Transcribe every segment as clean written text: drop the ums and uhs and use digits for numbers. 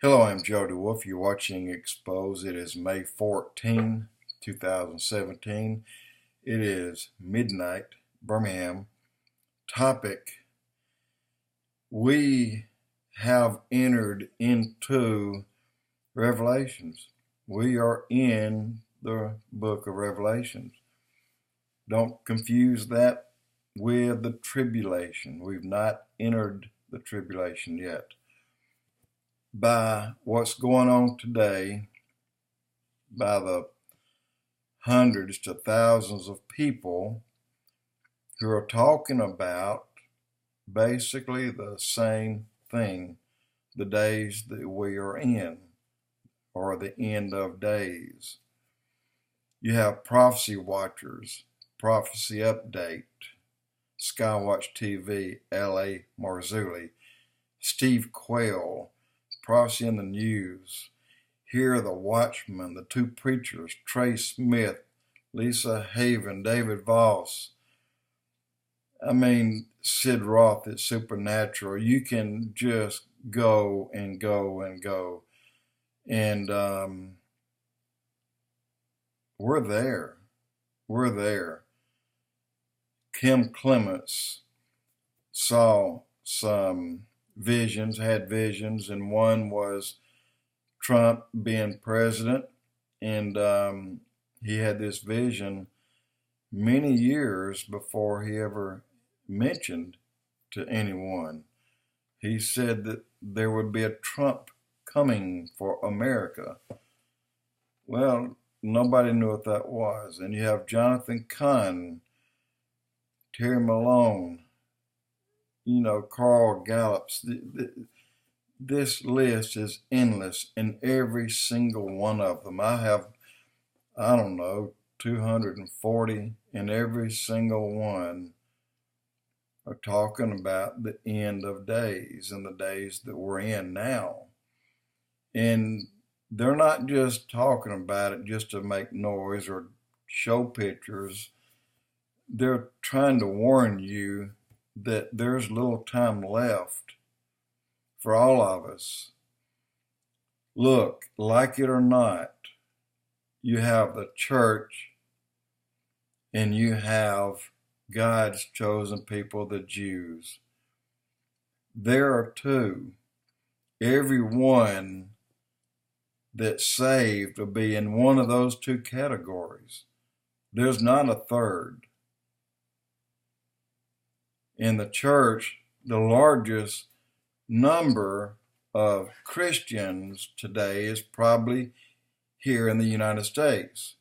Hello, I'm Joe DeWolf. You're watching Expoz. It is May 14, 2017. It is midnight, Birmingham. Topic: we have entered into Revelations. We are in the book of Revelations. Don't confuse that with the tribulation. We've not entered the tribulation yet. By what's going on today, by the hundreds to thousands of people who are talking about basically the same thing, the days that we are in, or the end of days. You have prophecy watchers, prophecy update, Skywatch TV, L.A. Marzulli, Steve Quayle, prophecy in the news. Here are the Watchmen, the two preachers, Trey Smith, Lisa Haven, David Voss. Sid Roth at Supernatural. You can just go and go and go. And we're there. We're there. Kim Clements saw some visions, had visions, and one was Trump being president, and he had this vision many years before he ever mentioned to anyone. He said that there would be a Trump coming for America. Well, nobody knew what that was. And you have Jonathan Cahn, Terry Malone, Carl Gallups. This list is endless in every single one of them. I have, 240, and every single one are talking about the end of days and the days that we're in now. And they're not just talking about it just to make noise or show pictures. They're trying to warn you that there's little time left for all of us. Look, like it or not, you have the church and you have God's chosen people, the Jews. There are two. Everyone that's saved will be in one of those two categories. There's not a third. In the church, the largest number of Christians today is probably here in the United States.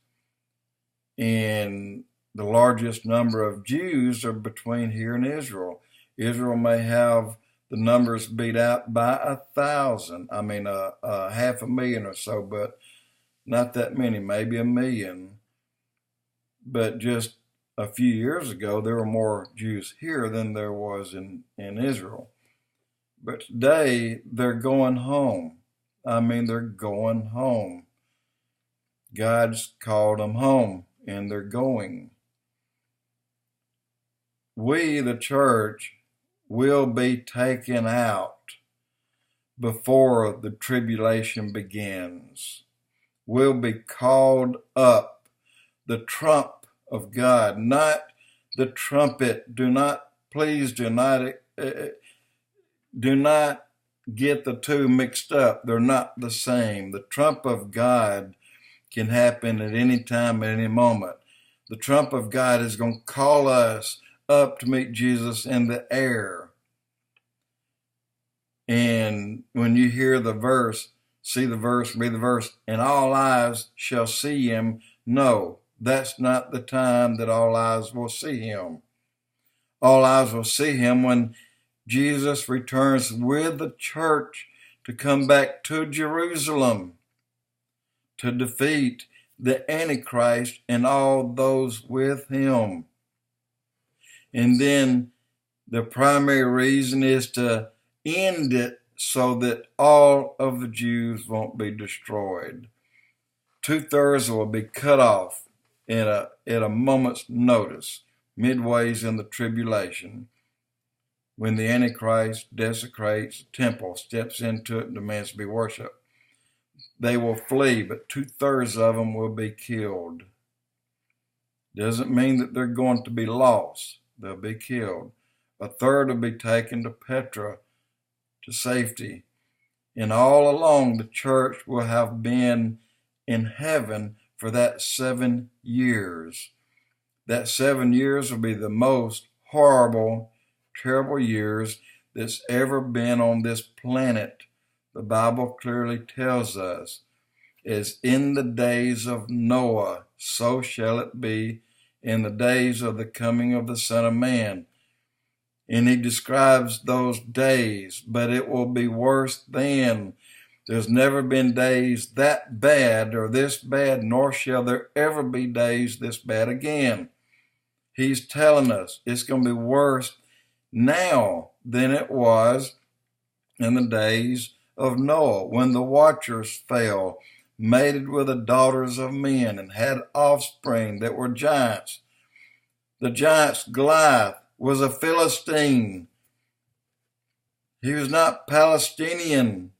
And the largest number of Jews are between here and Israel. Israel may have the numbers beat out by 1,000. 500,000 or so, but not that many, maybe 1 million. But just a few years ago, there were more Jews here than there was in Israel. But today, they're going home. They're going home. God's called them home, and they're going. We, the church, will be taken out before the tribulation begins. We'll be called up. The trump of God, not the trumpet. Do not get the two mixed up. They're not the same. The trump of God can happen at any time, at any moment. The trump of God is going to call us up to meet Jesus in the air. And when you hear the verse, see the verse, read the verse, and all eyes shall see him. No, that's not the time that all eyes will see him. All eyes will see him when Jesus returns with the church to come back to Jerusalem to defeat the Antichrist and all those with him. And then the primary reason is to end it so that all of the Jews won't be destroyed. 2/3 will be cut off at a moment's notice, midways in the tribulation. when the Antichrist desecrates the temple, steps into it and demands to be worshipped. They will flee, but 2/3 of them will be killed. Doesn't mean that they're going to be lost. They'll be killed. 1/3 will be taken to Petra to safety. And all along the church will have been in heaven for that 7 years. That 7 years will be the most horrible, terrible years that's ever been on this planet. The Bible clearly tells us, as in the days of Noah, so shall it be in the days of the coming of the Son of Man. And he describes those days, but it will be worse then. There's never been days that bad or this bad, nor shall there ever be days this bad again. He's telling us it's going to be worse now than it was in the days of Noah, when the watchers fell, mated with the daughters of men, and had offspring that were giants. The giant Goliath was a Philistine. He was not Palestinian.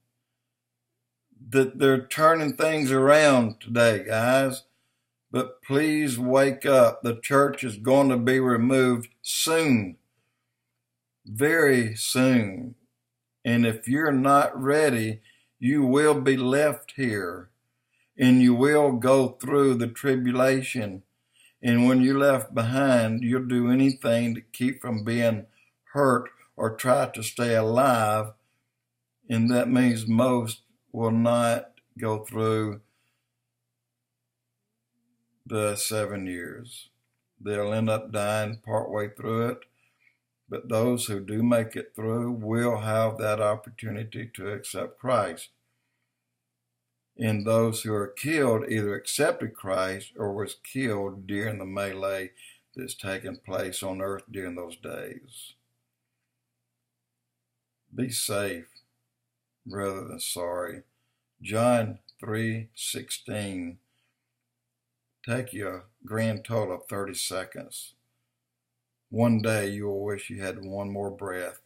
They're turning things around today, guys. But please wake up. The church is going to be removed soon. Very soon. And if you're not ready, you will be left here. And you will go through the tribulation. And when you're left behind, you'll do anything to keep from being hurt or try to stay alive. And that means most will not go through the 7 years. They'll end up dying partway through it. But those who do make it through will have that opportunity to accept Christ. And those who are killed either accepted Christ or was killed during the melee that's taken place on earth during those days. Be safe rather than sorry. John 3:16. Take you a grand total of 30 seconds. One day you will wish you had one more breath.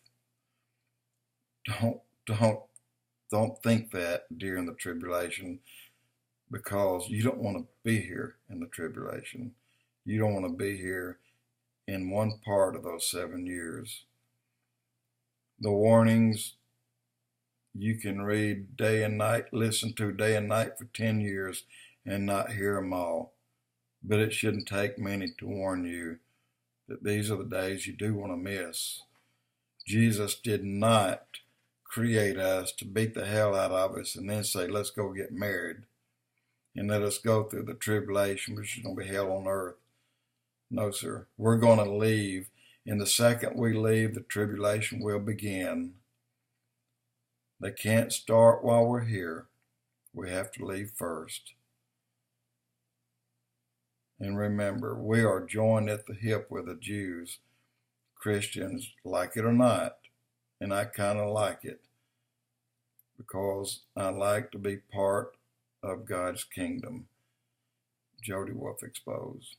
Don't think that during the tribulation, because you don't want to be here in the tribulation. You don't want to be here in one part of those 7 years. The warnings you can read day and night, listen to day and night for 10 years and not hear them all. But it shouldn't take many to warn you that these are the days you do want to miss. Jesus did not create us to beat the hell out of us and then say, let's go get married and let us go through the tribulation, which is going to be hell on earth. No, sir. We're going to leave. And the second we leave, the tribulation will begin. They can't start while we're here. We have to leave first. And remember, we are joined at the hip with the Jews. Christians, like it or not, and I kind of like it because I like to be part of God's kingdom. Jody Wolf Expoz.